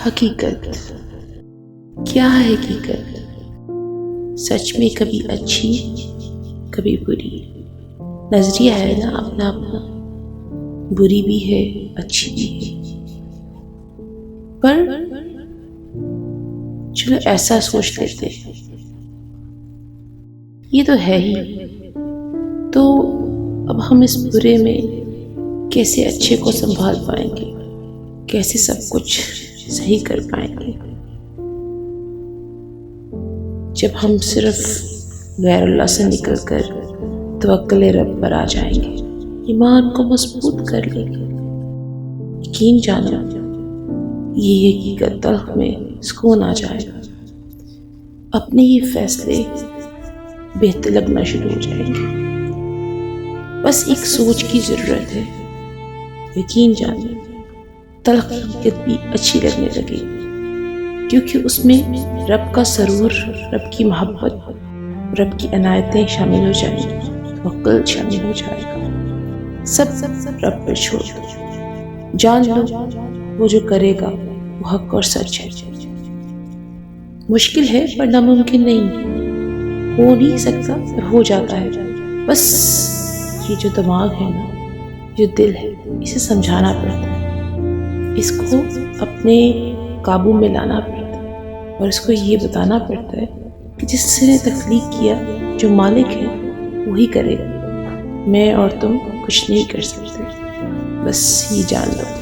حقیقت کیا ہے؟ حقیقت سچ میں کبھی اچھی کبھی بری نظریہ ہے نا اپنا اپنا، بری بھی ہے اچھی بھی ہے، پر چلو ایسا سوچ لیتے یہ تو ہے ہی، تو اب ہم اس برے میں کیسے اچھے کو سنبھال پائیں گے، کیسے سب کچھ صحیح کر پائیں گے جب ہم صرف غیر اللہ سے نکل کر توکل رب پر آ جائیں گے، ایمان کو مضبوط کر لیں گے۔ یقین جانو یہ حقیقت دل میں سکون آ جائے گا، اپنے ہی فیصلے بہتر لگنا شروع ہو جائیں گے۔ بس ایک سوچ کی ضرورت ہے، یقین جانو تلخ حقیقت بھی اچھی لگنے لگے، کیونکہ اس میں رب کا سرور، رب کی محبت، رب کی عنایتیں شامل ہو جائیں گی، توکل شامل ہو جائے گا۔ سب رب پر چھوڑ دو، جان لو وہ جو کرے گا وہ حق اور سچ ہے۔ مشکل ہے پر ناممکن نہیں، ہو نہیں سکتا پر ہو جاتا ہے۔ بس یہ جو دماغ ہے نا، جو دل ہے، اسے سمجھانا پڑتا ہے، اس کو اپنے قابو میں لانا پڑتا ہے، اور اس کو یہ بتانا پڑتا ہے کہ جس نے تخلیق کیا، جو مالک ہے وہی کرے گا، میں اور تم کچھ نہیں کر سکتے، بس یہ جان لو۔